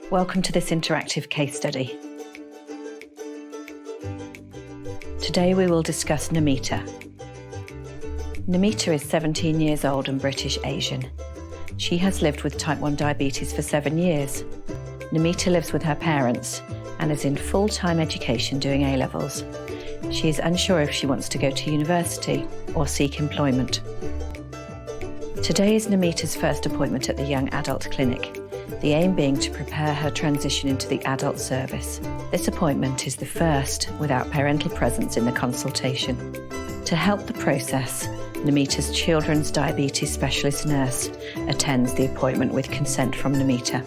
Welcome to this interactive case study. Today we will discuss Namita. Namita is 17 years old and British Asian. She has lived with type 1 diabetes for 7 years. Namita lives with her parents and is in full-time education doing A-levels. She is unsure if she wants to go to university or seek employment. Today is Namita's first appointment at the Young Adult Clinic, the aim being to prepare her transition into the adult service. This appointment is the first without parental presence in the consultation. To help the process, Namita's children's diabetes specialist nurse attends the appointment with consent from Namita.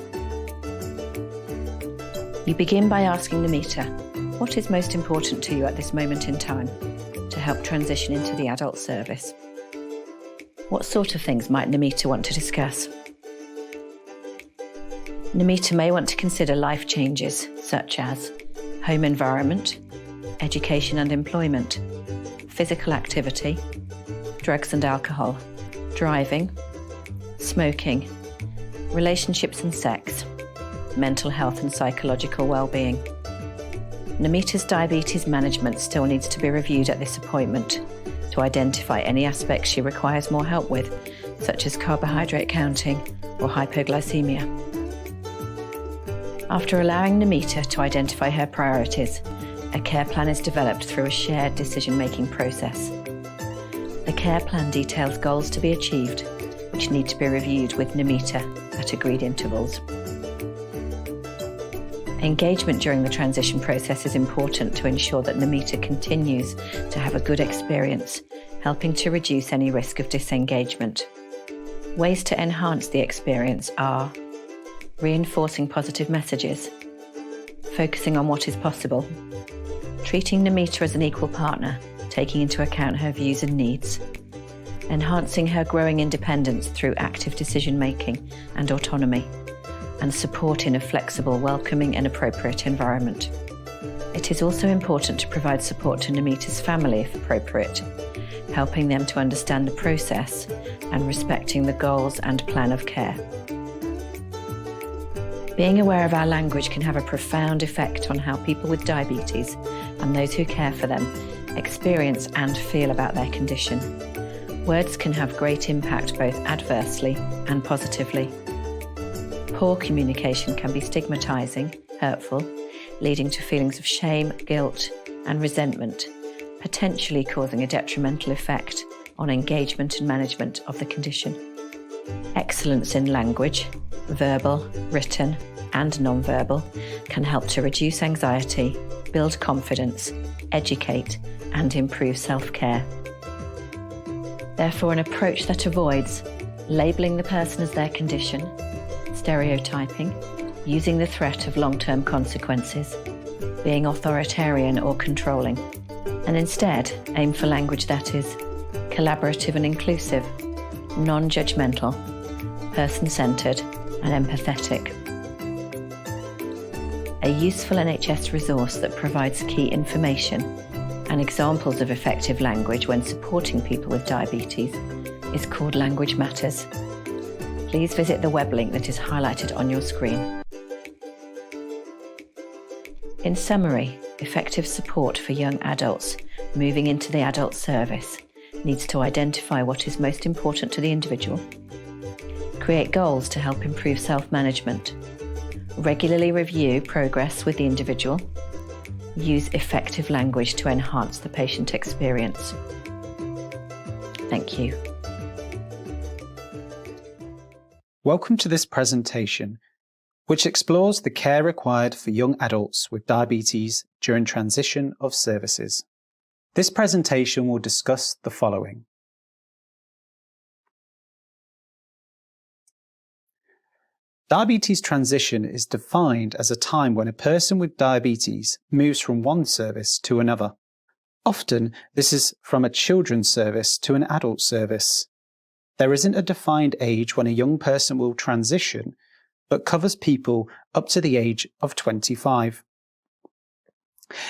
You begin by asking Namita, what is most important to you at this moment in time to help transition into the adult service? What sort of things might Namita want to discuss? Namita may want to consider life changes such as home environment, education and employment, physical activity, drugs and alcohol, driving, smoking, relationships and sex, mental health and psychological well-being. Namita's diabetes management still needs to be reviewed at this appointment to identify any aspects she requires more help with, such as carbohydrate counting or hypoglycemia. After allowing Namita to identify her priorities, a care plan is developed through a shared decision-making process. The care plan details goals to be achieved, which need to be reviewed with Namita at agreed intervals. Engagement during the transition process is important to ensure that Namita continues to have a good experience, helping to reduce any risk of disengagement. Ways to enhance the experience are reinforcing positive messages, focusing on what is possible, treating Namita as an equal partner, taking into account her views and needs, enhancing her growing independence through active decision-making and autonomy, and support in a flexible, welcoming and appropriate environment. It is also important to provide support to Namita's family if appropriate, helping them to understand the process and respecting the goals and plan of care. Being aware of our language can have a profound effect on how people with diabetes and those who care for them experience and feel about their condition. Words can have great impact both adversely and positively. Poor communication can be stigmatizing, hurtful, leading to feelings of shame, guilt, and resentment, potentially causing a detrimental effect on engagement and management of the condition. Excellence in language, verbal, written, and non-verbal, can help to reduce anxiety, build confidence, educate, and improve self-care. Therefore, an approach that avoids labeling the person as their condition, stereotyping, using the threat of long-term consequences, being authoritarian or controlling, and instead aim for language that is collaborative and inclusive, non-judgmental, person-centred, and empathetic. A useful NHS resource that provides key information and examples of effective language when supporting people with diabetes is called Language Matters. Please visit the web link that is highlighted on your screen. In summary, effective support for young adults moving into the adult service needs to identify what is most important to the individual, create goals to help improve self-management, regularly review progress with the individual, use effective language to enhance the patient experience. Thank you. Welcome to this presentation, which explores the care required for young adults with diabetes during transition of services. This presentation will discuss the following. Diabetes transition is defined as a time when a person with diabetes moves from one service to another. Often, this is from a children's service to an adult service. There isn't a defined age when a young person will transition, but covers people up to the age of 25.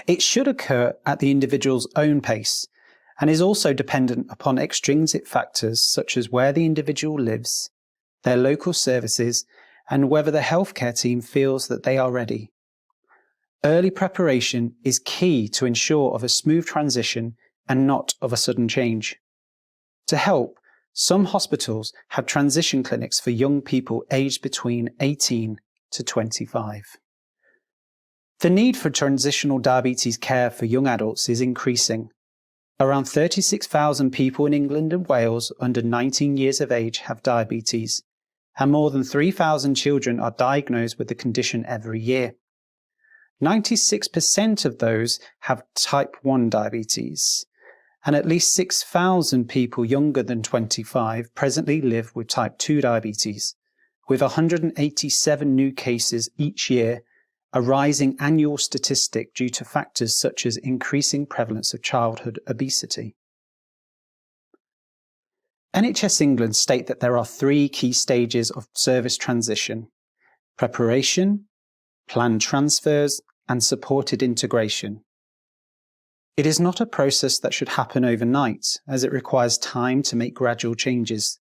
It should occur at the individual's own pace and is also dependent upon extrinsic factors such as where the individual lives, their local services, and whether the healthcare team feels that they are ready. Early preparation is key to ensure of a smooth transition and not of a sudden change. To help, some hospitals have transition clinics for young people aged between 18 to 25. The need for transitional diabetes care for young adults is increasing. Around 36,000 people in England and Wales under 19 years of age have diabetes, and more than 3,000 children are diagnosed with the condition every year. 96% of those have type 1 diabetes, and at least 6,000 people younger than 25 presently live with type 2 diabetes, with 187 new cases each year, a rising annual statistic due to factors such as increasing prevalence of childhood obesity. NHS England state that there are 3 key stages of service transition: preparation, planned transfers, and supported integration. It is not a process that should happen overnight, as it requires time to make gradual changes.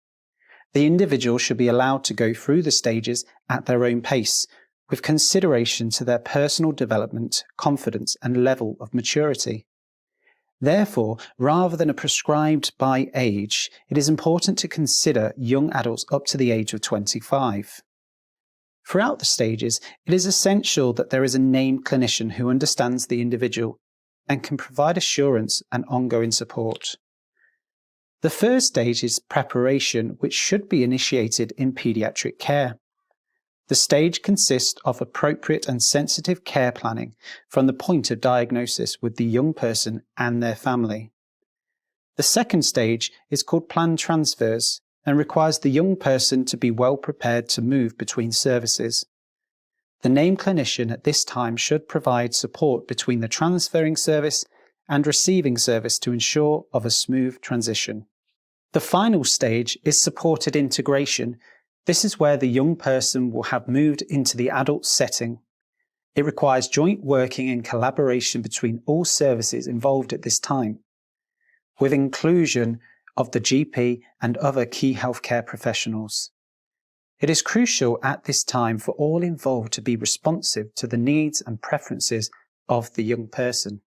The individual should be allowed to go through the stages at their own pace, with consideration to their personal development, confidence, and level of maturity. Therefore, rather than a prescribed by age, it is important to consider young adults up to the age of 25. Throughout the stages, it is essential that there is a named clinician who understands the individual and can provide assurance and ongoing support. The first stage is preparation, which should be initiated in paediatric care. The stage consists of appropriate and sensitive care planning from the point of diagnosis with the young person and their family. The second stage is called planned transfers and requires the young person to be well prepared to move between services. The named clinician at this time should provide support between the transferring service and receiving service to ensure of a smooth transition. The final stage is supported integration. This is where the young person will have moved into the adult setting. It requires joint working and collaboration between all services involved at this time, with inclusion of the GP and other key healthcare professionals. It is crucial at this time for all involved to be responsive to the needs and preferences of the young person.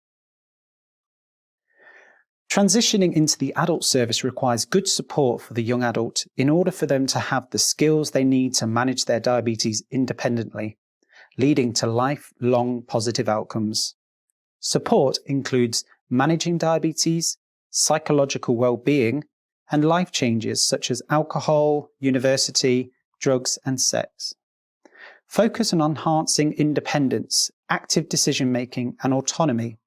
Transitioning into the adult service requires good support for the young adult in order for them to have the skills they need to manage their diabetes independently, leading to lifelong positive outcomes. Support includes managing diabetes, psychological well-being, and life changes such as alcohol, university, drugs, and sex. Focus on enhancing independence, active decision-making, and autonomy.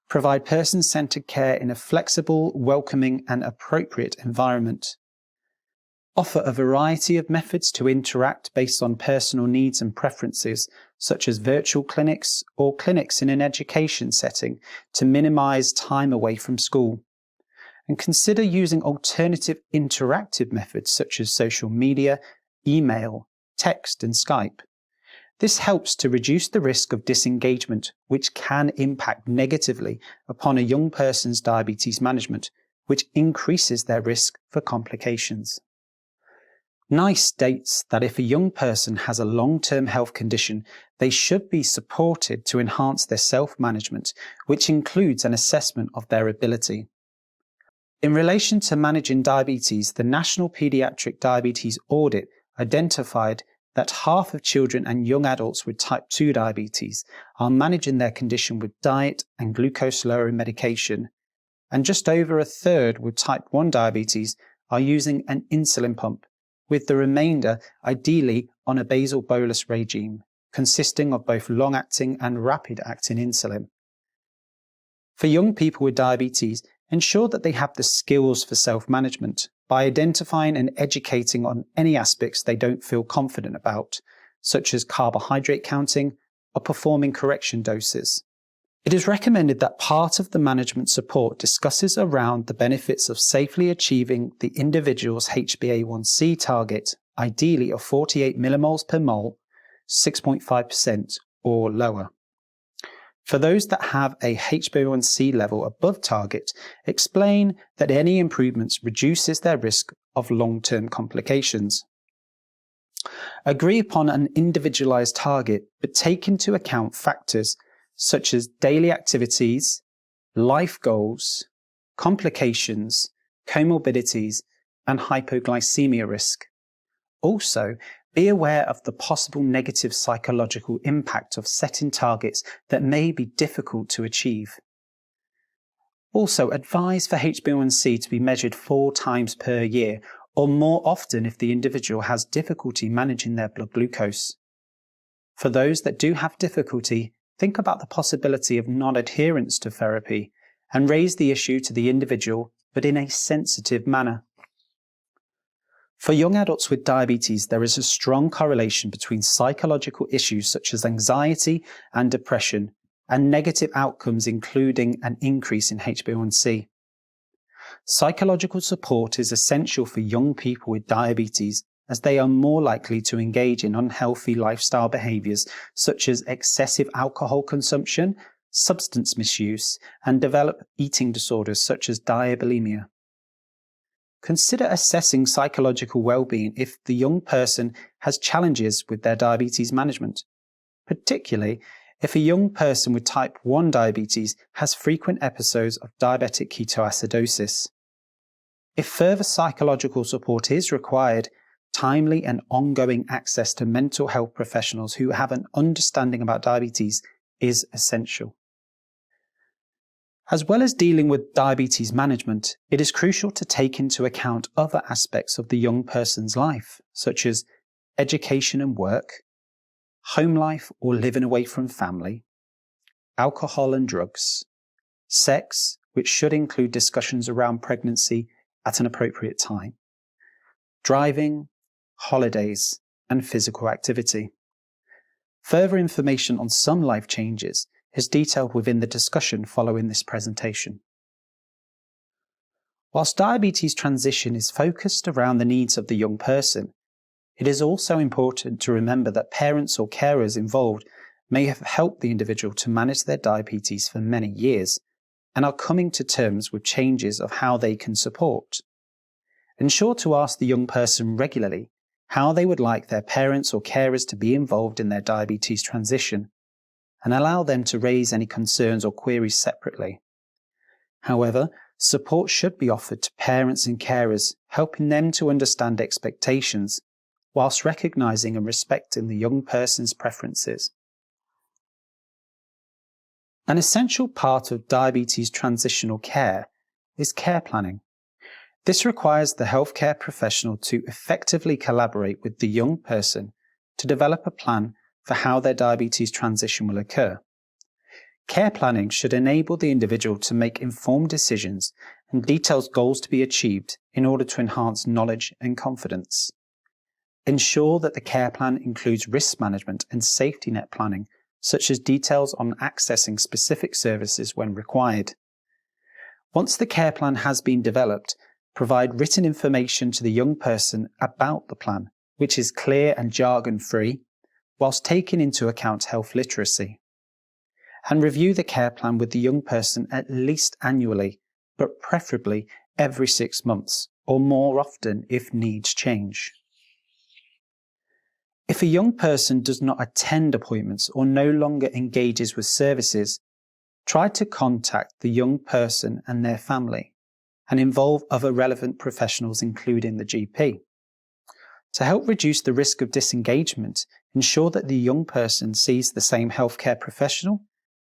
Provide person-centered care in a flexible, welcoming, and appropriate environment. Offer a variety of methods to interact based on personal needs and preferences, such as virtual clinics or clinics in an education setting to minimize time away from school. And consider using alternative interactive methods such as social media, email, text, and Skype. This helps to reduce the risk of disengagement, which can impact negatively upon a young person's diabetes management, which increases their risk for complications. NICE states that if a young person has a long-term health condition, they should be supported to enhance their self-management, which includes an assessment of their ability. In relation to managing diabetes, the National Pediatric Diabetes Audit identified that half of children and young adults with type 2 diabetes are managing their condition with diet and glucose-lowering medication, and just over a third with type 1 diabetes are using an insulin pump, with the remainder ideally on a basal bolus regime, consisting of both long-acting and rapid-acting insulin. For young people with diabetes, ensure that they have the skills for self-management by identifying and educating on any aspects they don't feel confident about, such as carbohydrate counting or performing correction doses. It is recommended that part of the management support discusses around the benefits of safely achieving the individual's HbA1c target, ideally of 48 millimoles per mole, 6.5% or lower. For those that have a HbA1c level above target, explain that any improvements reduces their risk of long-term complications. Agree upon an individualised target, but take into account factors such as daily activities, life goals, complications, comorbidities, and hypoglycemia risk. Also, be aware of the possible negative psychological impact of setting targets that may be difficult to achieve. Also, advise for HbA1c to be measured 4 times per year, or more often if the individual has difficulty managing their blood glucose. For those that do have difficulty, think about the possibility of non-adherence to therapy and raise the issue to the individual, but in a sensitive manner. For young adults with diabetes, there is a strong correlation between psychological issues such as anxiety and depression and negative outcomes, including an increase in HbA1c. Psychological support is essential for young people with diabetes, as they are more likely to engage in unhealthy lifestyle behaviours such as excessive alcohol consumption, substance misuse, and develop eating disorders such as diabulimia. Consider assessing psychological well-being if the young person has challenges with their diabetes management, particularly if a young person with type 1 diabetes has frequent episodes of diabetic ketoacidosis. If further psychological support is required, timely and ongoing access to mental health professionals who have an understanding about diabetes is essential. As well as dealing with diabetes management, it is crucial to take into account other aspects of the young person's life, such as education and work, home life or living away from family, alcohol and drugs, sex, which should include discussions around pregnancy at an appropriate time, driving, holidays, and physical activity. Further information on some life changes is detailed within the discussion following this presentation. Whilst diabetes transition is focused around the needs of the young person, it is also important to remember that parents or carers involved may have helped the individual to manage their diabetes for many years and are coming to terms with changes of how they can support. Ensure to ask the young person regularly how they would like their parents or carers to be involved in their diabetes transition, and allow them to raise any concerns or queries separately. However, support should be offered to parents and carers, helping them to understand expectations, whilst recognising and respecting the young person's preferences. An essential part of diabetes transitional care is care planning. This requires the healthcare professional to effectively collaborate with the young person to develop a plan for how their diabetes transition will occur. Care planning should enable the individual to make informed decisions and details goals to be achieved in order to enhance knowledge and confidence. Ensure that the care plan includes risk management and safety net planning, such as details on accessing specific services when required. Once the care plan has been developed, provide written information to the young person about the plan, which is clear and jargon-free, whilst taking into account health literacy. And review the care plan with the young person at least annually, but preferably every 6 months, or more often if needs change. If a young person does not attend appointments or no longer engages with services, try to contact the young person and their family, and involve other relevant professionals, including the GP. To help reduce the risk of disengagement, ensure that the young person sees the same healthcare professional,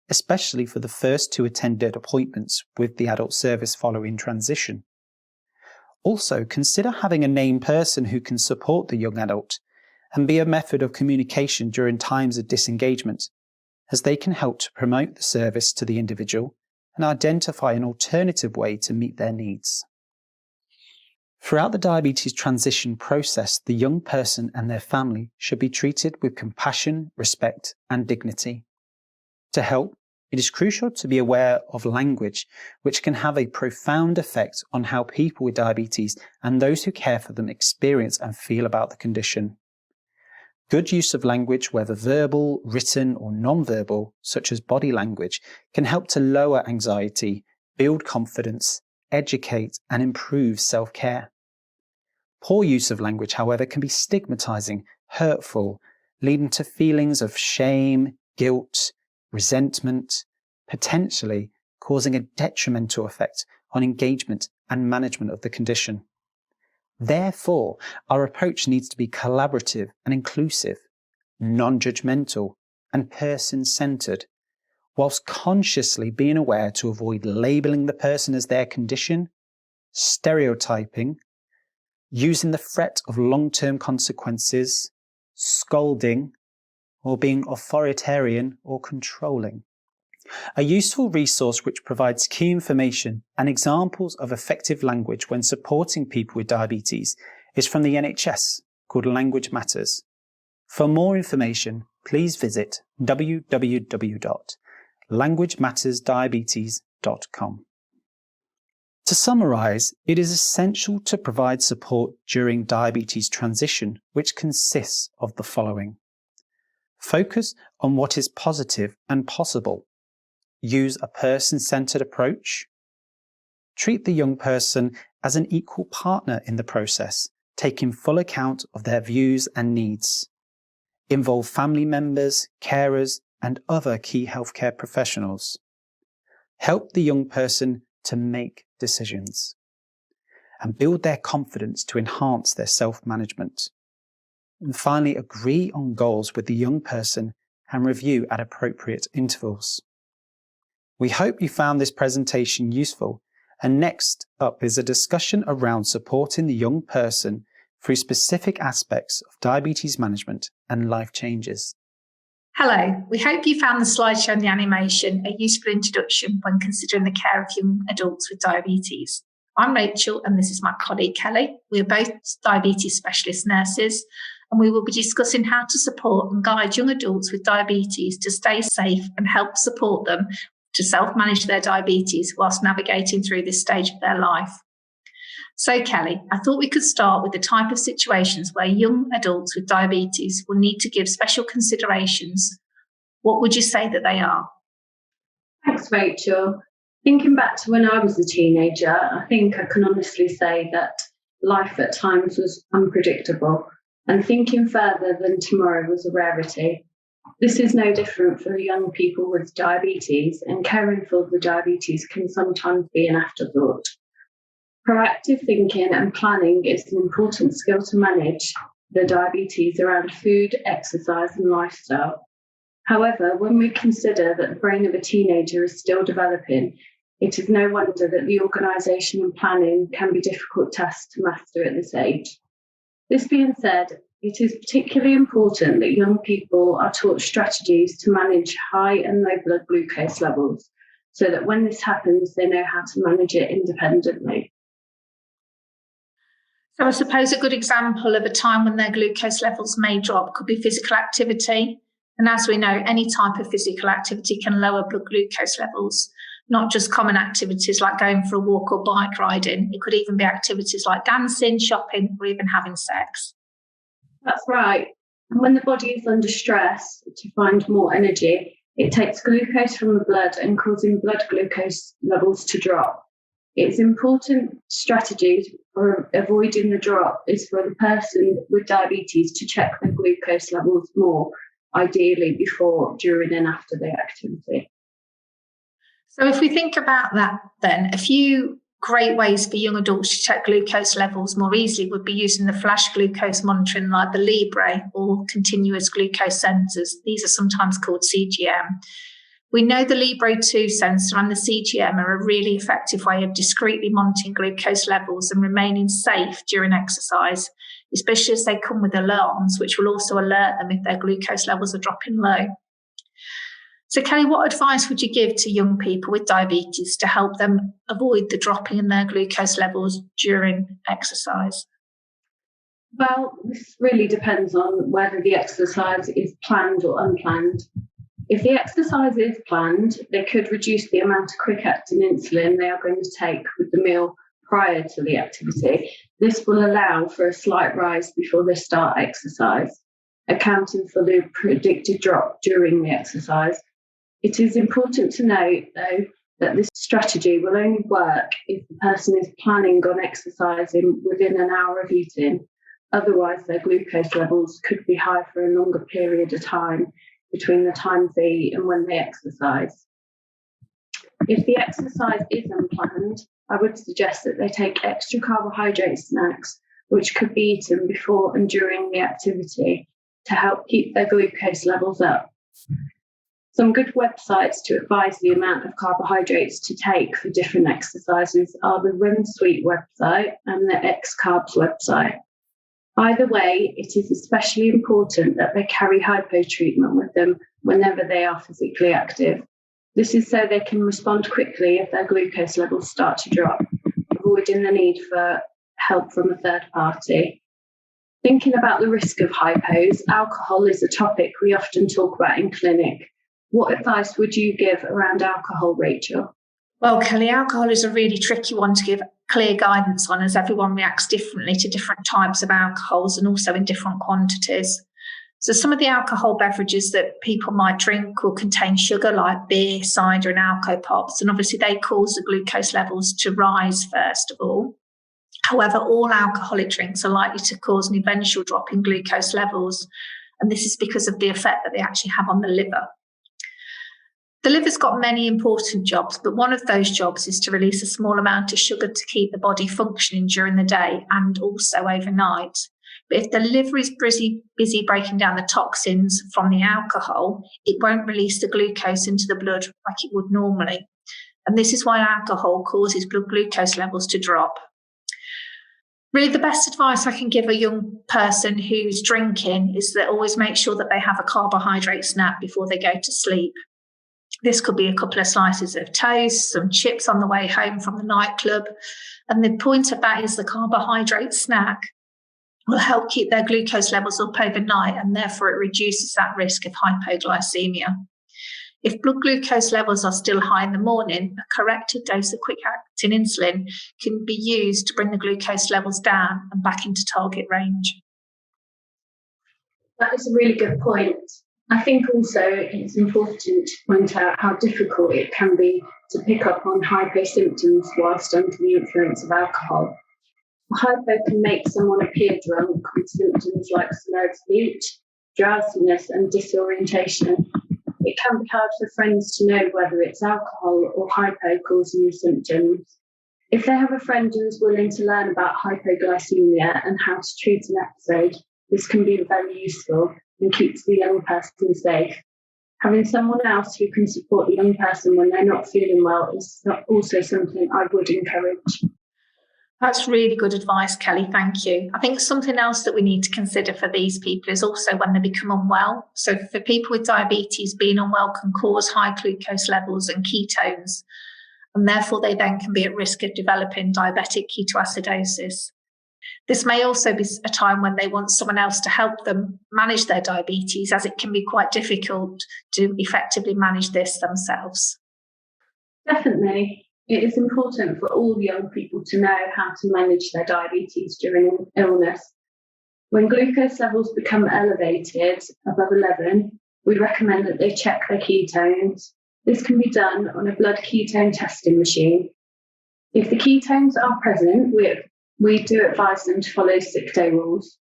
especially for the first 2 attended appointments with the adult service following transition. Also, consider having a named person who can support the young adult and be a method of communication during times of disengagement, as they can help to promote the service to the individual and identify an alternative way to meet their needs. Throughout the diabetes transition process, the young person and their family should be treated with compassion, respect, and dignity. To help, it is crucial to be aware of language, which can have a profound effect on how people with diabetes and those who care for them experience and feel about the condition. Good use of language, whether verbal, written, or non-verbal, such as body language, can help to lower anxiety, build confidence, educate, and improve self-care. Poor use of language, however, can be stigmatizing hurtful, leading to feelings of shame, guilt, resentment, potentially causing a detrimental effect on engagement and management of the condition. Therefore, our approach needs to be collaborative and inclusive, non-judgmental and person-centred, whilst consciously being aware to avoid labelling the person as their condition, stereotyping, using the threat of long-term consequences, scolding, or being authoritarian or controlling. A useful resource which provides key information and examples of effective language when supporting people with diabetes is from the NHS, called Language Matters. For more information, please visit www.languagemattersdiabetes.com. To summarise, it is essential to provide support during diabetes transition, which consists of the following. Focus on what is positive and possible. Use a person-centred approach. Treat the young person as an equal partner in the process, taking full account of their views and needs. Involve family members, carers, and other key healthcare professionals. Help the young person to make decisions. And build their confidence to enhance their self-management. And finally, agree on goals with the young person and review at appropriate intervals. We hope you found this presentation useful, and next up is a discussion around supporting the young person through specific aspects of diabetes management and life changes. Hello, we hope you found the slideshow and the animation a useful introduction when considering the care of young adults with diabetes. I'm Rachel and this is my colleague Kelly. We are both diabetes specialist nurses and we will be discussing how to support and guide young adults with diabetes to stay safe and help support them to self-manage their diabetes whilst navigating through this stage of their life. So Kelly, I thought we could start with the type of situations where young adults with diabetes will need to give special considerations. What would you say that they are? Thanks, Rachel. Thinking back to when I was a teenager, I think I can honestly say that life at times was unpredictable, and thinking further than tomorrow was a rarity. This is no different for young people with diabetes, and caring for the diabetes can sometimes be an afterthought. Proactive thinking and planning is an important skill to manage the diabetes around food, exercise and lifestyle. However, when we consider that the brain of a teenager is still developing, it is no wonder that the organisation and planning can be difficult tasks to master at this age. This being said, it is particularly important that young people are taught strategies to manage high and low blood glucose levels, so that when this happens, they know how to manage it independently. So I suppose a good example of a time when their glucose levels may drop could be physical activity. And as we know, any type of physical activity can lower blood glucose levels, not just common activities like going for a walk or bike riding. It could even be activities like dancing, shopping, or even having sex. That's right. And when the body is under stress to find more energy, it takes glucose from the blood and causing blood glucose levels to drop. It's important strategy for avoiding the drop is for the person with diabetes to check their glucose levels more, ideally before, during and after the activity. So if we think about that then, a few great ways for young adults to check glucose levels more easily would be using the flash glucose monitoring like the Libre or continuous glucose sensors. These are sometimes called CGM. We know the Libre 2 sensor and the CGM are a really effective way of discreetly monitoring glucose levels and remaining safe during exercise, especially as they come with alarms, which will also alert them if their glucose levels are dropping low. So Kelly, what advice would you give to young people with diabetes to help them avoid the dropping in their glucose levels during exercise? Well, this really depends on whether the exercise is planned or unplanned. If the exercise is planned, they could reduce the amount of quick-acting insulin they are going to take with the meal prior to the activity. This will allow for a slight rise before they start exercise, accounting for the predicted drop during the exercise. It is important to note, though, that this strategy will only work if the person is planning on exercising within an hour of eating. Otherwise, their glucose levels could be high for a longer period of time between the times they eat and when they exercise. If the exercise is unplanned, I would suggest that they take extra carbohydrate snacks, which could be eaten before and during the activity to help keep their glucose levels up. Some good websites to advise the amount of carbohydrates to take for different exercises are the Run Sweet website and the X Carbs website. Either way, it is especially important that they carry hypo treatment with them whenever they are physically active. This is so they can respond quickly if their glucose levels start to drop, avoiding the need for help from a third party. Thinking about the risk of hypos, alcohol is a topic we often talk about in clinic. What advice would you give around alcohol, Rachel? Well, Kelly, alcohol is a really tricky one to give clear guidance on, as everyone reacts differently to different types of alcohols and also in different quantities. So some of the alcohol beverages that people might drink will contain sugar, like beer, cider and alco pops, and obviously they cause the glucose levels to rise first of all. However, all alcoholic drinks are likely to cause an eventual drop in glucose levels, and this is because of the effect that they actually have on the liver. The liver's got many important jobs, but one of those jobs is to release a small amount of sugar to keep the body functioning during the day and also overnight. But if the liver is busy breaking down the toxins from the alcohol, it won't release the glucose into the blood like it would normally. And this is why alcohol causes blood glucose levels to drop. Really, the best advice I can give a young person who's drinking is that always make sure that they have a carbohydrate snack before they go to sleep. This could be a couple of slices of toast, some chips on the way home from the nightclub. And the point of that is the carbohydrate snack will help keep their glucose levels up overnight, and therefore it reduces that risk of hypoglycemia. If blood glucose levels are still high in the morning, a corrected dose of quick-acting insulin can be used to bring the glucose levels down and back into target range. That is a really good point. I think also it's important to point out how difficult it can be to pick up on hypo symptoms whilst under the influence of alcohol. Hypo can make someone appear drunk with symptoms like slurred speech, drowsiness and disorientation. It can be hard for friends to know whether it's alcohol or hypo causing the symptoms. If they have a friend who is willing to learn about hypoglycemia and how to treat an episode, this can be very useful and keeps the young person safe. Having someone else who can support the young person when they're not feeling well is also something I would encourage. That's really good advice, Kelly. Thank you. I think something else that we need to consider for these people is also when they become unwell. So for people with diabetes, being unwell can cause high glucose levels and ketones, and therefore they then can be at risk of developing diabetic ketoacidosis. This may also be a time when they want someone else to help them manage their diabetes, as it can be quite difficult to effectively manage this themselves. Definitely. It is important for all young people to know how to manage their diabetes during illness. When glucose levels become elevated above 11, we recommend that they check their ketones. This can be done on a blood ketone testing machine. If the ketones are present, we do advise them to follow sick day rules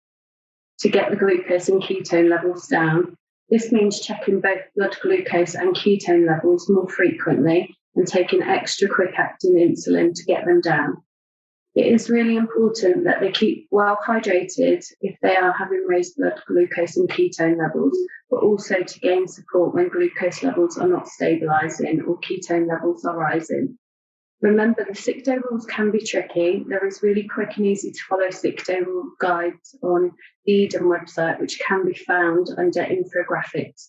to get the glucose and ketone levels down. This means checking both blood glucose and ketone levels more frequently and taking extra quick-acting insulin to get them down. It is really important that they keep well hydrated if they are having raised blood glucose and ketone levels, but also to gain support when glucose levels are not stabilising or ketone levels are rising. Remember, the sick day rules can be tricky. There is really quick and easy to follow sick day rule guides on the Eden website, which can be found under infographics.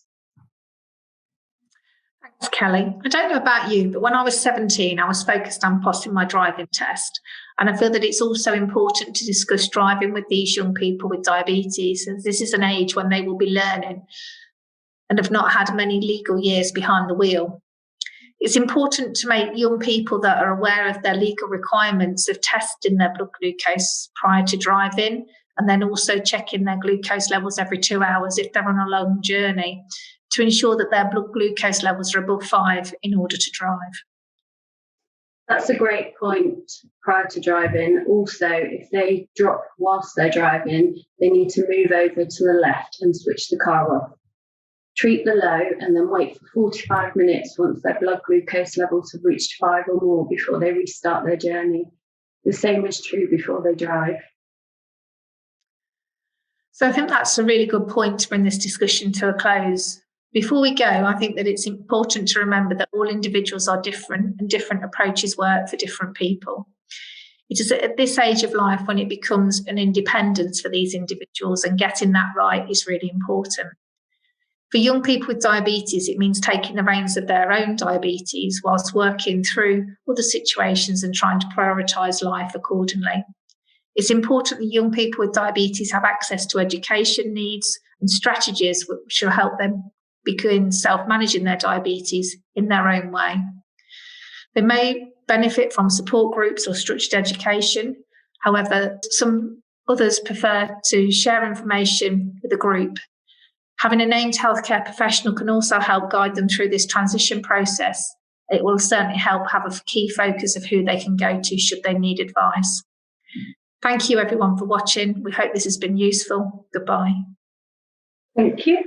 Thanks, Kelly. I don't know about you, but when I was 17, I was focused on passing my driving test. And I feel that it's also important to discuss driving with these young people with diabetes, as this is an age when they will be learning and have not had many legal years behind the wheel. It's important to make young people that are aware of their legal requirements of testing their blood glucose prior to driving, and then also checking their glucose levels every 2 hours if they're on a long journey, to ensure that their blood glucose levels are above 5 in order to drive. That's a great point prior to driving. Also, if they drop whilst they're driving, they need to move over to the left and switch the car off. Treat the low and then wait for 45 minutes once their blood glucose levels have reached 5 or more before they restart their journey. The same is true before they drive. So I think that's a really good point to bring this discussion to a close. Before we go, I think that it's important to remember that all individuals are different and different approaches work for different people. It is at this age of life when it becomes an independence for these individuals, and getting that right is really important. For young people with diabetes, it means taking the reins of their own diabetes whilst working through other situations and trying to prioritise life accordingly. It's important that young people with diabetes have access to education needs and strategies which will help them begin self-managing their diabetes in their own way. They may benefit from support groups or structured education. However, some others prefer to share information with a group. Having a named healthcare professional can also help guide them through this transition process. It will certainly help have a key focus of who they can go to should they need advice. Thank you everyone for watching. We hope this has been useful. Goodbye. Thank you.